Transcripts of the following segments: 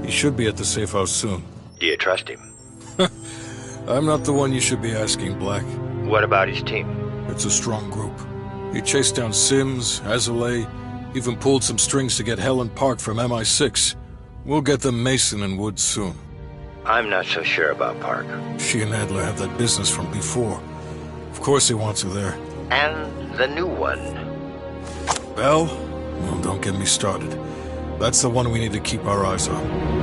He should be at the safe house soon. Do you trust him? I'm not the one you should be asking, Black. What about his team? It's a strong group. He chased down Sims, Azalea, even pulled some strings to get Helen Park from MI6. We'll get them Mason and Woods soon. I'm not so sure about Park. She and Adler have that business from before. Of course he wants her there. And the new one. Bell? Well, don't get me started. That's the one we need to keep our eyes on.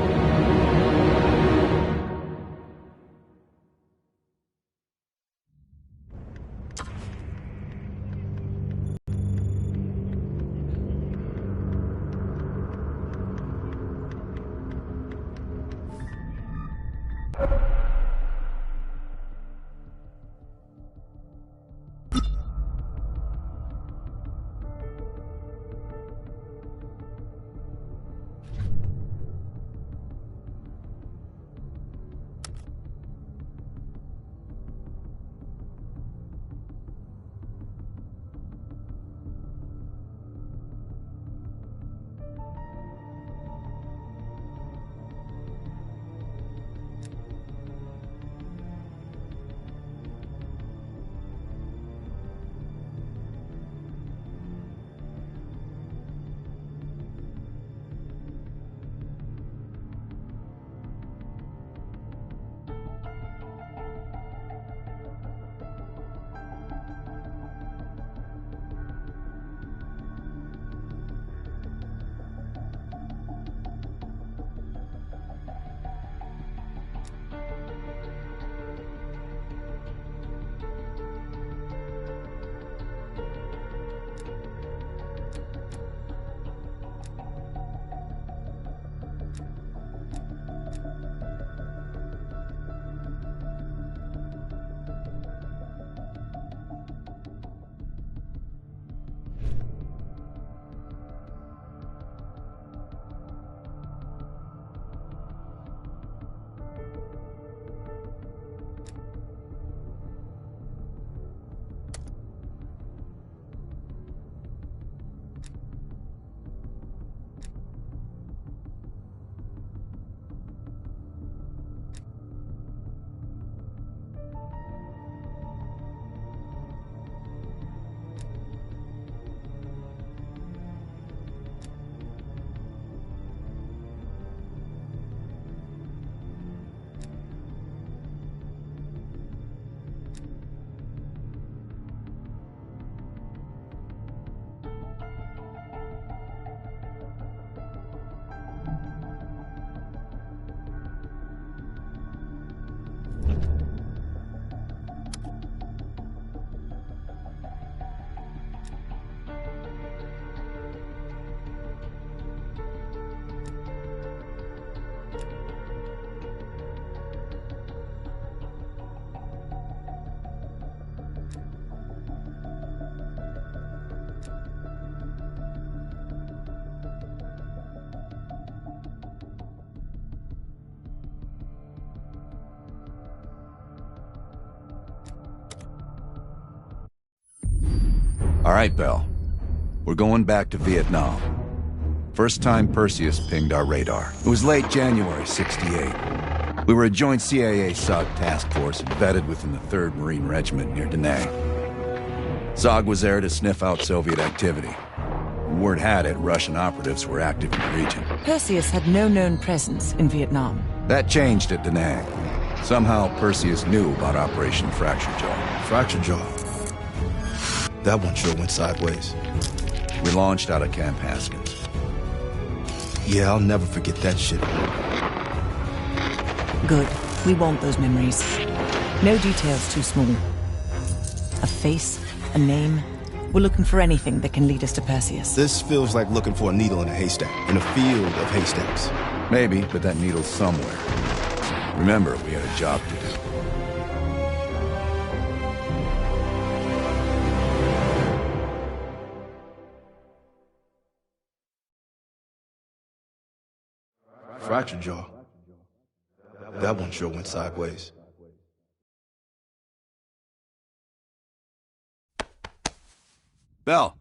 All right, Bell. We're going back to Vietnam. First time Perseus pinged our radar. It was late January '68. We were a joint CIA-SOG task force embedded within the 3rd Marine Regiment near Da Nang. SOG was there to sniff out Soviet activity. Word had it Russian operatives were active in the region. Perseus had no known presence in Vietnam. That changed at Da Nang. Somehow Perseus knew about Operation Fracture Jaw. Fracture Jaw? That one sure went sideways. We launched out of Camp Haskins. Yeah, I'll never forget that shit. Good. We want those memories. No details too small. A face, a name. We're looking for anything that can lead us to Perseus. This feels like looking for a needle in a haystack, in a field of haystacks. Maybe, but that needle's somewhere. Remember, we had a job to do. Fracture Jaw. That one sure went sideways. Bell,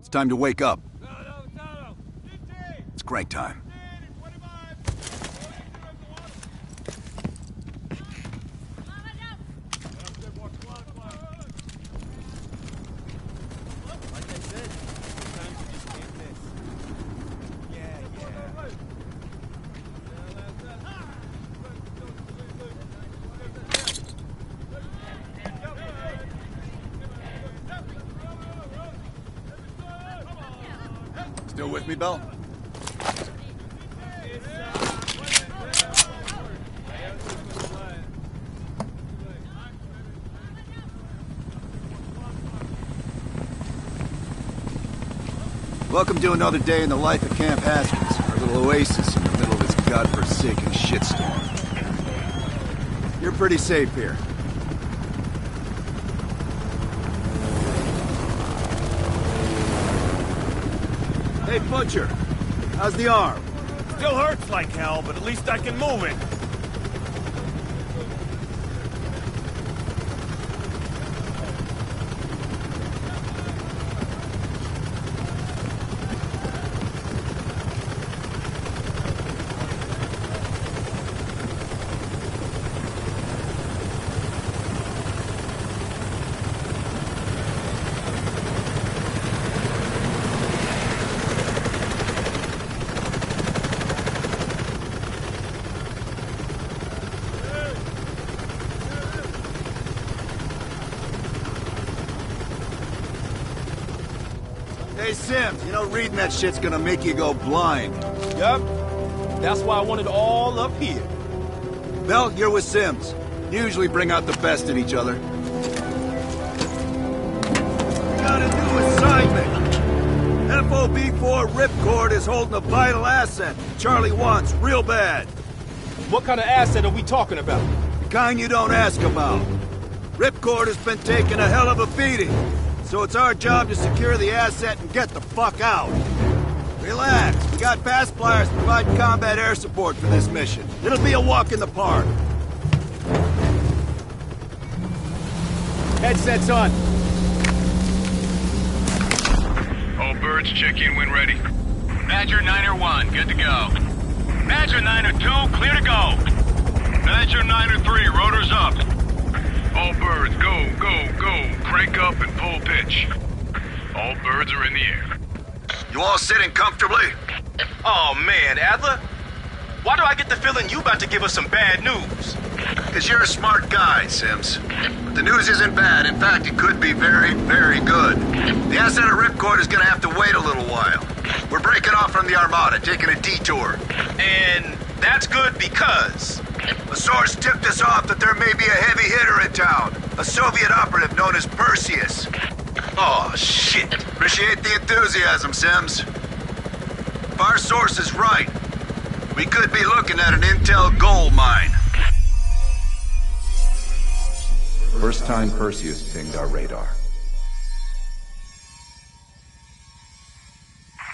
it's time to wake up. It's crank time. with me, Bell? Welcome to another day in the life of Camp Haskins, our little oasis in the middle of this godforsaken shitstorm. You're pretty safe here. Hey, Butcher, how's the arm? Still hurts like hell, but at least I can move it. Hey, Sims, you know reading that shit's gonna make you go blind. Yup. That's why I want it all up here. Bell, you're with Sims. You usually bring out the best in each other. Got a new assignment. FOB4 Ripcord is holding a vital asset Charlie wants real bad. What kind of asset are we talking about? The kind you don't ask about. Ripcord has been taking a hell of a beating. So it's our job to secure the asset and get the fuck out. Relax. We got fast flyers providing combat air support for this mission. It'll be a walk in the park. Headsets on. All birds, check in when ready. Badger 9-1, good to go. Badger 9-2, clear to go. Badger 9-3, rotors up. All birds, go, go, go. Crank up and pull pitch. All birds are in the air. You all sitting comfortably? Oh man, Adler? Why do I get the feeling you about to give us some bad news? Because you're a smart guy, Sims. But the news isn't bad. In fact, it could be very, very good. The asset of Ripcord is gonna have to wait a little while. We're breaking off from the Armada, taking a detour. And that's good because... A source tipped us off that there may be a heavy hitter in town. A Soviet operative known as Perseus. Oh, shit. Appreciate the enthusiasm, Sims. If our source is right, we could be looking at an intel gold mine. First time Perseus pinged our radar.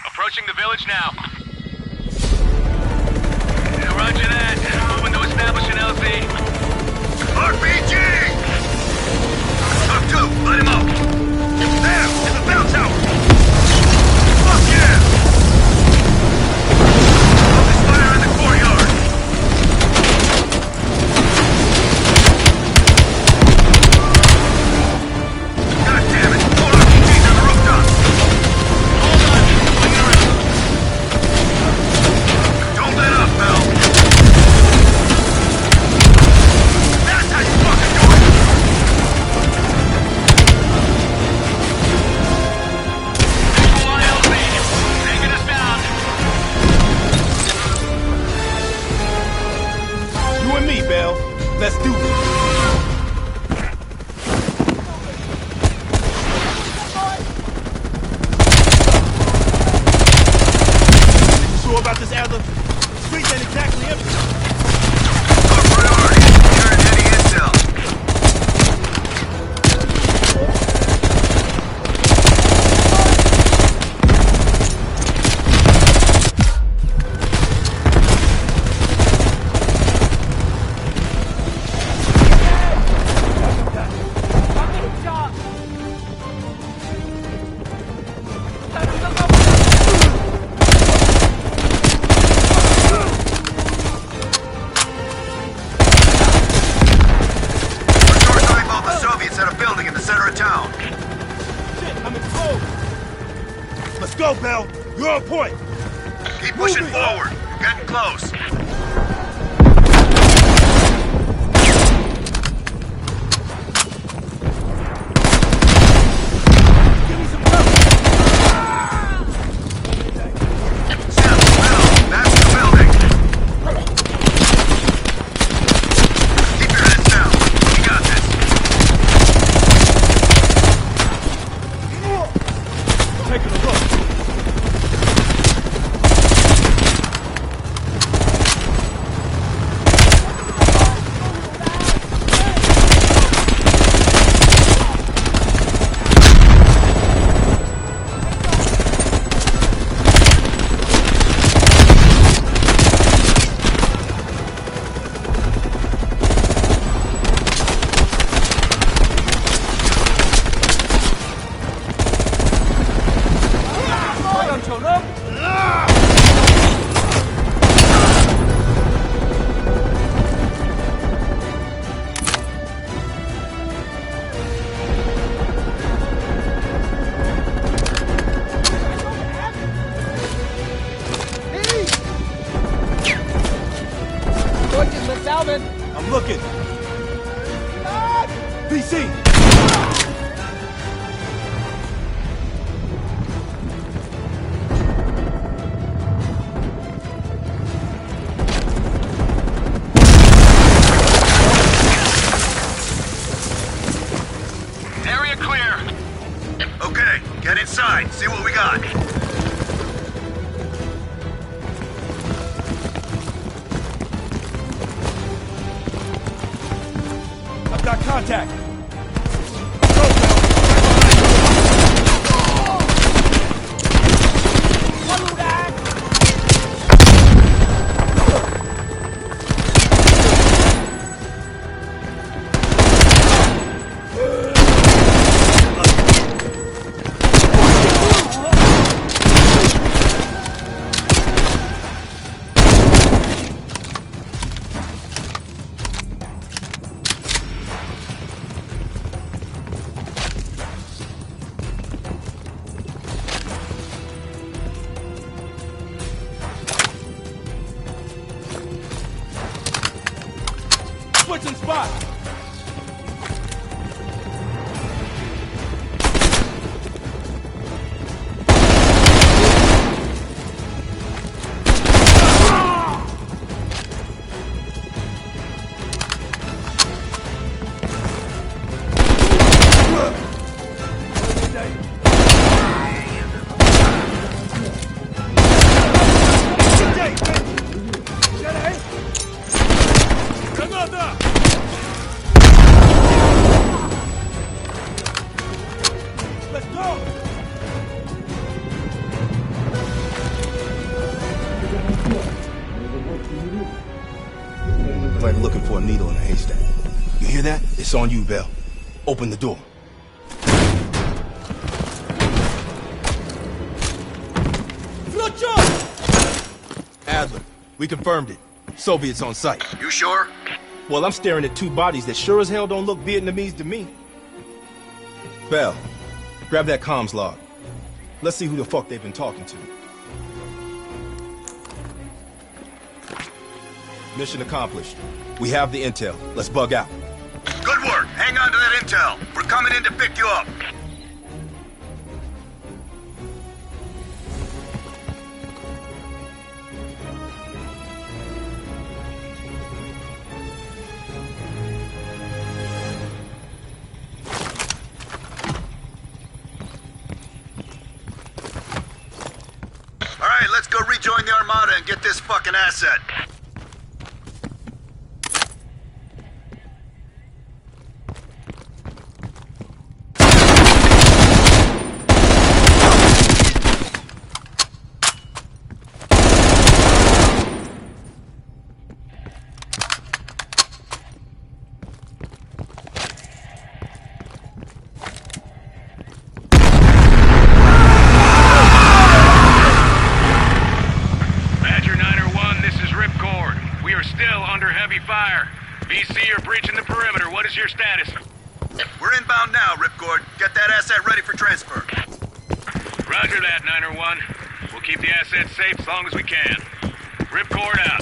Approaching the village now. Yeah, roger that. Moving to establish an LZ. RPG! Up two, let him up! There, in the bell tower! Fuck yeah! There's fire in the courtyard! God damn it! Hold RPGs on the rooftop! Hold on, swing around. Don't let up, Mel! That's how you fucking do it! Visual LZ, taking us down. You and me, Bell. Let's do this. You sure about this, Adler? Streets ain't exactly empty. Our priority is securing any intel. We're short both the Soviets at a building in the center of town. Shit, I'm exposed. Let's go, Bell. You're on point. Keep pushing forward. We're getting close. Give me some cover. coming! I'm looking. PC! Area clear. Okay, get inside. See what we got. I've got contact. Switching spots! Let's go! Like looking for a needle in a haystack. You hear that? It's on you, Bell. Open the door. Adler, we confirmed it. Soviets on site. You sure? Well, I'm staring at two bodies that sure as hell don't look Vietnamese to me. Bell, grab that comms log. Let's see who the fuck they've been talking to. Mission accomplished. We have the intel. Let's bug out. Good work. Hang on to that intel. We're coming in to pick you up. All right, let's go rejoin the Armada and get this fucking asset. Fire. VC, you're breaching the perimeter. What is your status? We're inbound now, Ripcord. Get that asset ready for transfer. Roger that, 901. We'll keep the asset safe as long as we can. Ripcord out.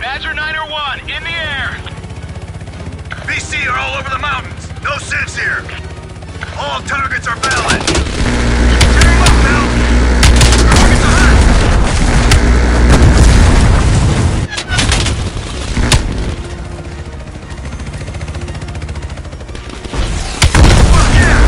Badger 901, in the air! BC are all over the mountains. No sense here. All targets are valid. Tear 'em up, Bill. Targets are hot. Fuck yeah!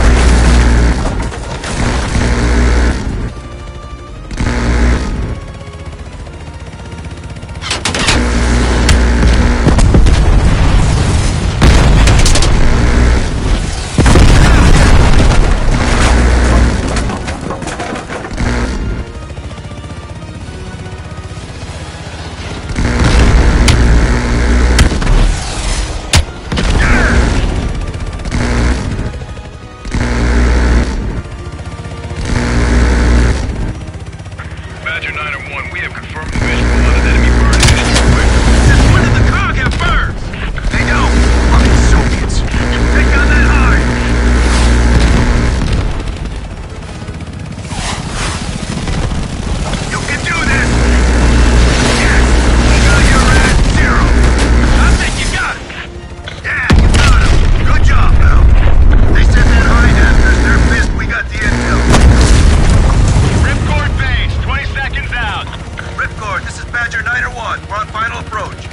Niner 1, we're on final approach.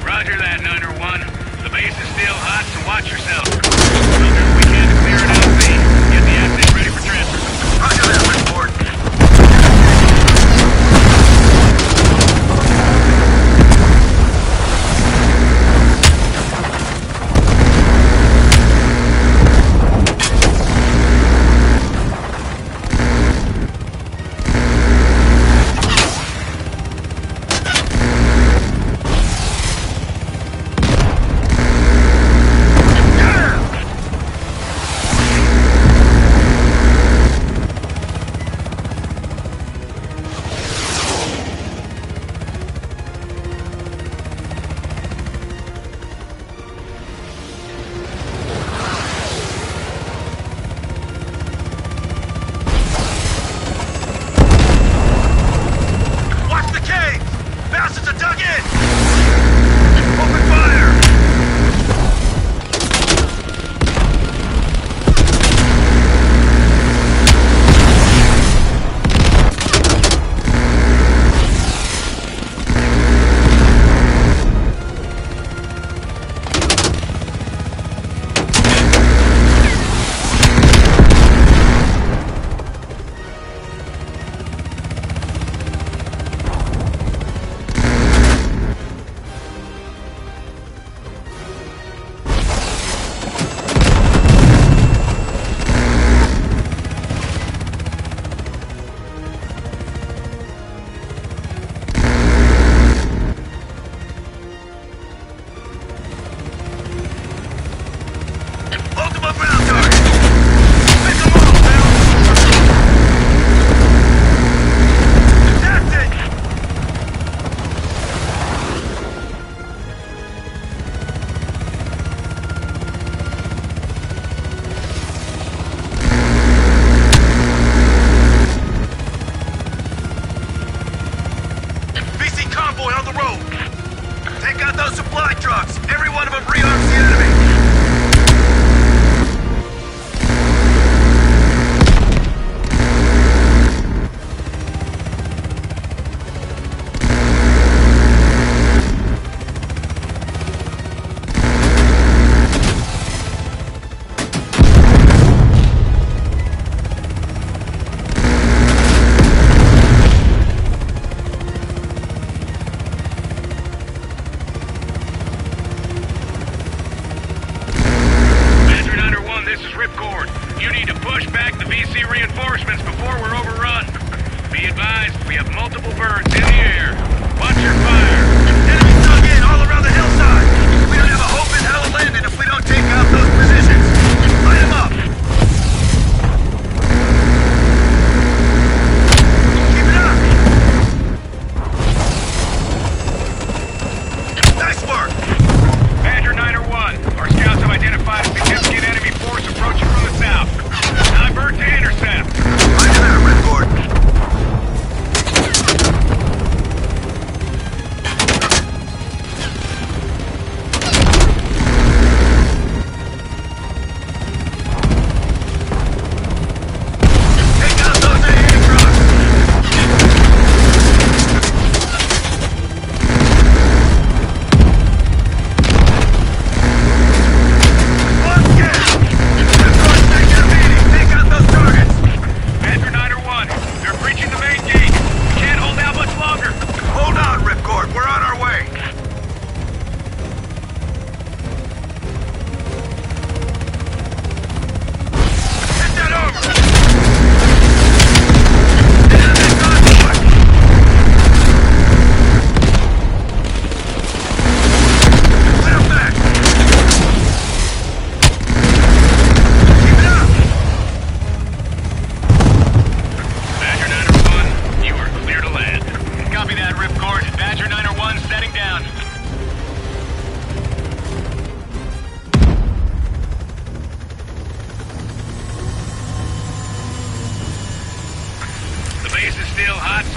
Roger that, Niner 1. The base is still hot, so watch yourself. We'll do what we can to clear it out, Z. Get the asset ready for transfer. Roger that, Ripcord.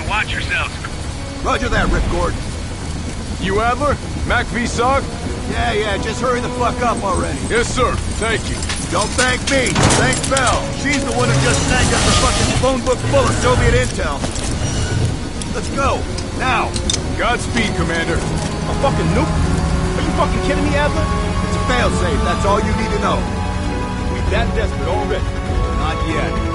Watch yourselves. Roger that, Ripcord. You Adler? Mac V SOG? Yeah, just hurry the fuck up already. Yes, sir. Thank you. Don't thank me. Thank Bell. She's the one who just snagged us the fucking phone book full of Soviet intel. Let's go. Now. Godspeed, Commander. A fucking nuke? Are you fucking kidding me, Adler? It's a failsafe, that's all you need to know. We that desperate already. Not yet.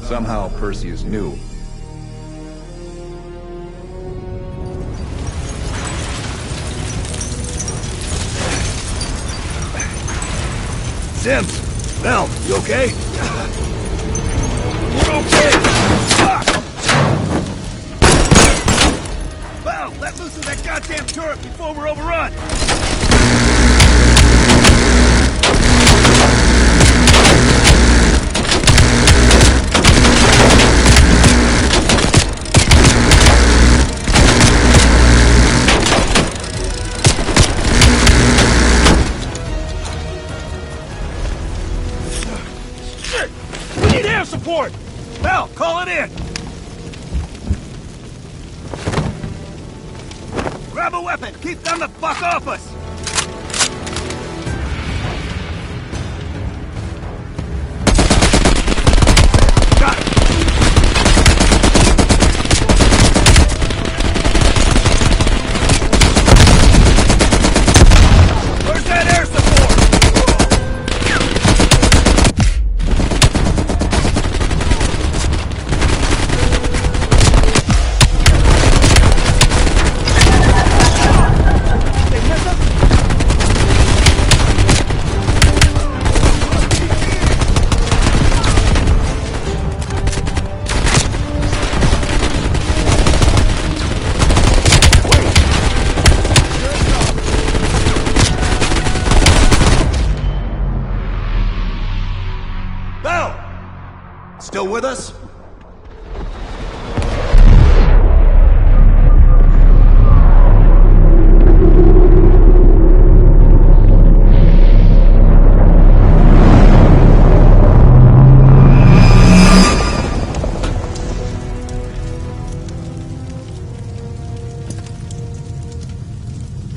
Somehow Perseus knew. Sims! Bell, you okay? We're okay! Bell, let loose of that goddamn turret before we're overrun! Support! Bell, call it in! Grab a weapon! Keep them the fuck off us! Got it! Where's that air support? Still with us?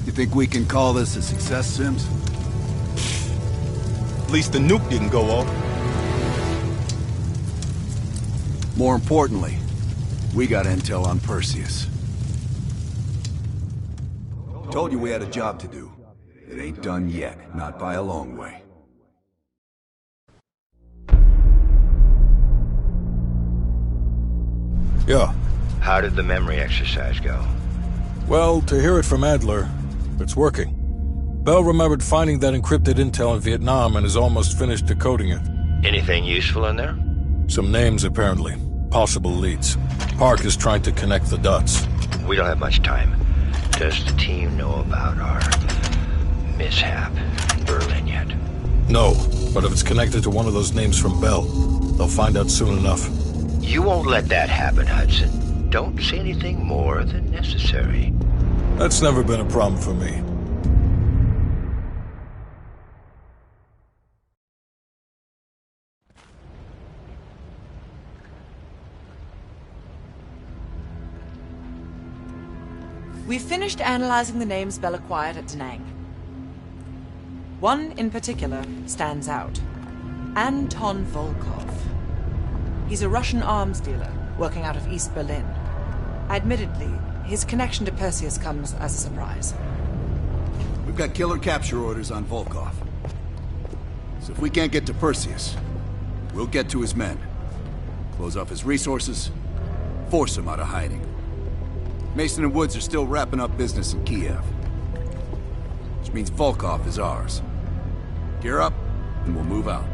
You think we can call this a success, Sims? At least the nuke didn't go off. More importantly, we got intel on Perseus. Told you we had a job to do. It ain't done yet, not by a long way. Yeah. How did the memory exercise go? Well, to hear it from Adler, it's working. Bell remembered finding that encrypted intel in Vietnam and is almost finished decoding it. Anything useful in there? Some names, apparently. Possible leads. Park is trying to connect the dots. We don't have much time. Does the team know about our mishap in Berlin yet? No, but if it's connected to one of those names from Bell, they'll find out soon enough. You won't let that happen, Hudson. Don't say anything more than necessary. That's never been a problem for me. We've finished analyzing the names Bell acquired at Da Nang. One in particular stands out. Anton Volkov. He's a Russian arms dealer working out of East Berlin. Admittedly, his connection to Perseus comes as a surprise. We've got killer capture orders on Volkov. So if we can't get to Perseus, we'll get to his men. Close off his resources, force him out of hiding. Mason and Woods are still wrapping up business in Kiev. Which means Volkov is ours. Gear up, and we'll move out.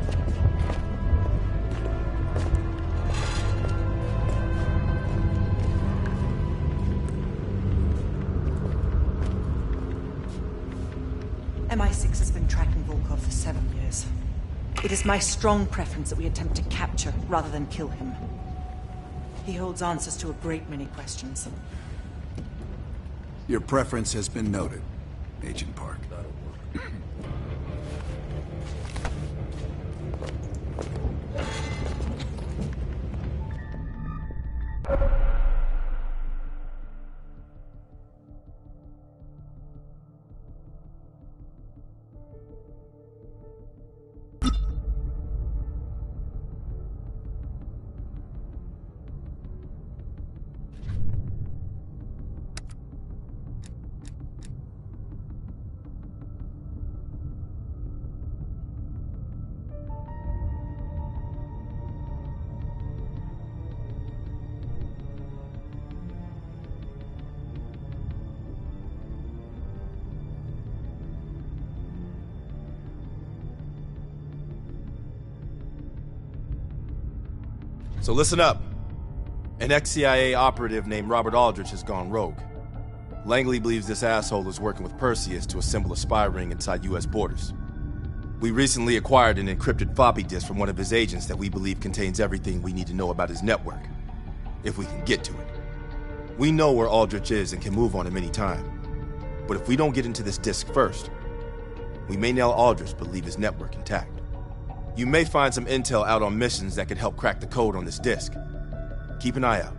MI6 has been tracking Volkov for 7 years. It is my strong preference that we attempt to capture rather than kill him. He holds answers to a great many questions. Your preference has been noted, Agent Park. So listen up. An ex-CIA operative named Robert Aldrich has gone rogue. Langley believes this asshole is working with Perseus to assemble a spy ring inside U.S. borders. We recently acquired an encrypted floppy disk from one of his agents that we believe contains everything we need to know about his network, if we can get to it. We know where Aldrich is and can move on him any time. But if we don't get into this disk first, we may nail Aldrich but leave his network intact. You may find some intel out on missions that could help crack the code on this disk. Keep an eye out.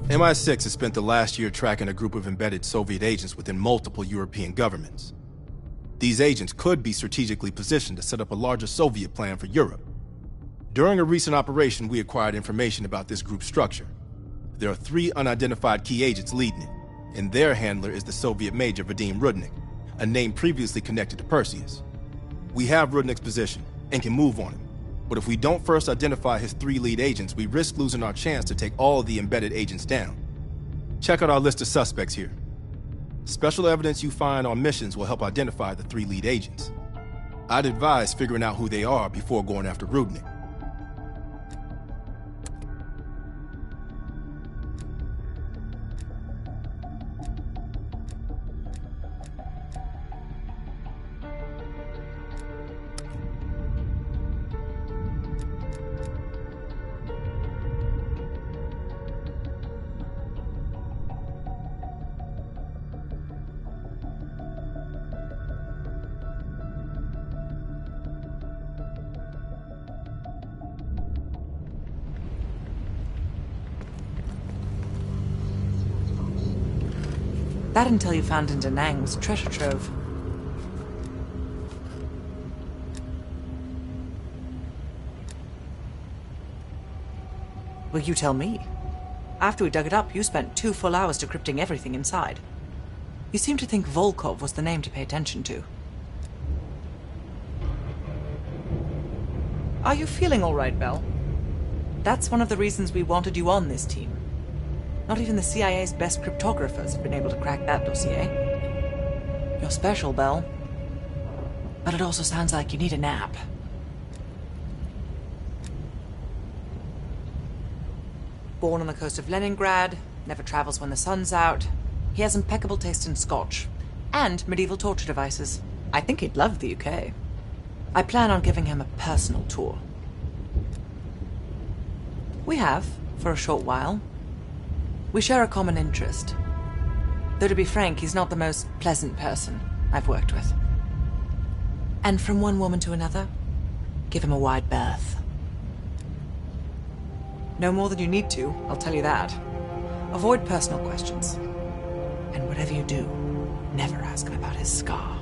MI6 has spent the last year tracking a group of embedded Soviet agents within multiple European governments. These agents could be strategically positioned to set up a larger Soviet plan for Europe. During a recent operation, we acquired information about this group's structure. There are 3 unidentified key agents leading it, and their handler is the Soviet Major Vadim Rudnik, a name previously connected to Perseus. We have Rudnik's position and can move on him. But if we don't first identify his 3 lead agents, we risk losing our chance to take all of the embedded agents down. Check out our list of suspects here. Special evidence you find on missions will help identify the 3 lead agents. I'd advise figuring out who they are before going after Rudnik. That intel you found in Da Nang was treasure trove. Well, you tell me. After we dug it up, you spent 2 full hours decrypting everything inside. You seem to think Volkov was the name to pay attention to. Are you feeling all right, Bell? That's one of the reasons we wanted you on this team. Not even the CIA's best cryptographers have been able to crack that dossier. You're special, Bell. But it also sounds like you need a nap. Born on the coast of Leningrad, never travels when the sun's out. He has impeccable taste in scotch and medieval torture devices. I think he'd love the UK. I plan on giving him a personal tour. We have, for a short while. We share a common interest. Though to be frank, he's not the most pleasant person I've worked with. And from one woman to another, give him a wide berth. No more than you need to, I'll tell you that. Avoid personal questions. And whatever you do, never ask him about his scar.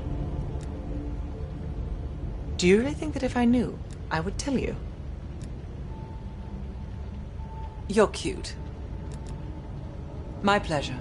Do you really think that if I knew, I would tell you? You're cute. My pleasure.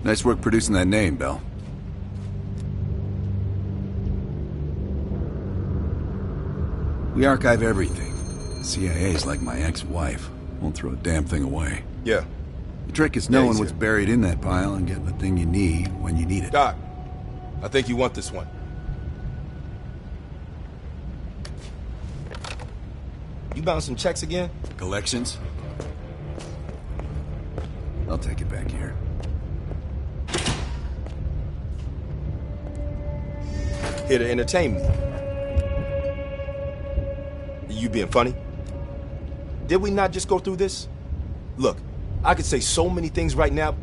Nice work producing that name, Bell. We archive everything. The CIA's like my ex-wife. Won't throw a damn thing away. Yeah. The trick is knowing he's what's here. buried in that pile and getting the thing you need when you need it. Doc, I think you want this one. You bouncing checks again? Collections? I'll take it back here. Here to entertain me. You being funny? Did we not just go through this? Look, I could say so many things right now.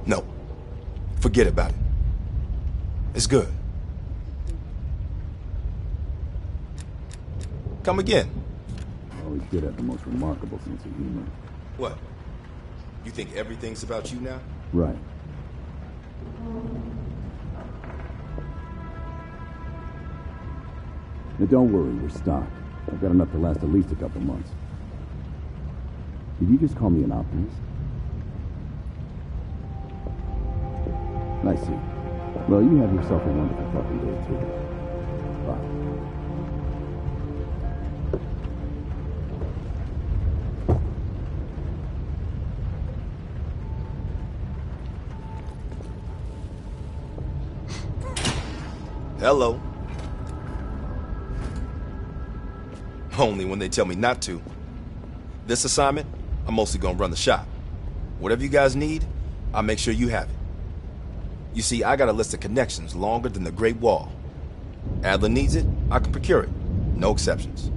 No. Forget about it. It's good. Come again. Always did have the most remarkable sense of humor. What? You think everything's about you now? Right. Now don't worry, we're stocked. I've got enough to last at least a couple months. Did you just call me an optimist? I see. Well, you have yourself a wonderful fucking day, too. Bye. Hello. Only when they tell me not to. This assignment, I'm mostly gonna run the shop. Whatever you guys need, I'll make sure you have it. You see, I got a list of connections longer than the Great Wall. Adler needs it, I can procure it. No exceptions.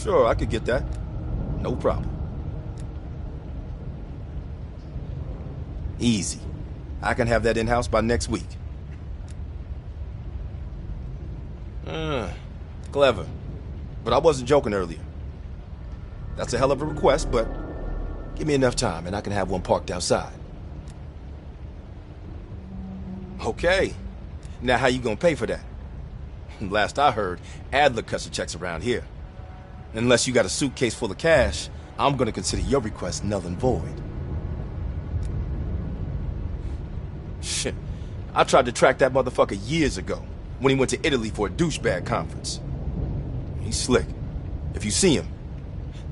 Sure, I could get that. No problem. Easy. I can have that in-house by next week. Clever. But I wasn't joking earlier. That's a hell of a request, but give me enough time and I can have one parked outside. Okay. Now how you gonna pay for that? Last I heard, Adler cuts the checks around here. Unless you got a suitcase full of cash, I'm gonna consider your request null and void. Shit. I tried to track that motherfucker years ago, when he went to Italy for a douchebag conference. He's slick. If you see him,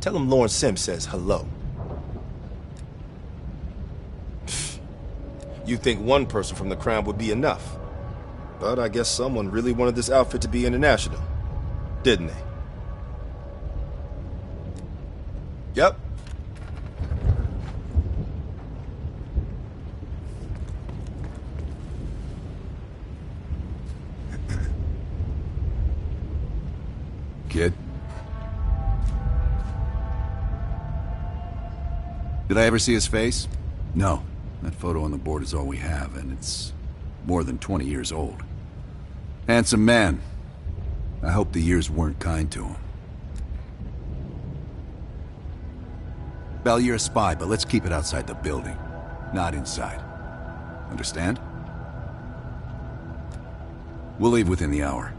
tell him Lawrence Sims says hello. You'd think one person from the Crown would be enough. But I guess someone really wanted this outfit to be international, didn't they? Yep. Kid? Did I ever see his face? No. That photo on the board is all we have, and it's more than 20 years old. Handsome man. I hope the years weren't kind to him. Bell, you're a spy, but let's keep it outside the building, not inside. Understand? We'll leave within the hour.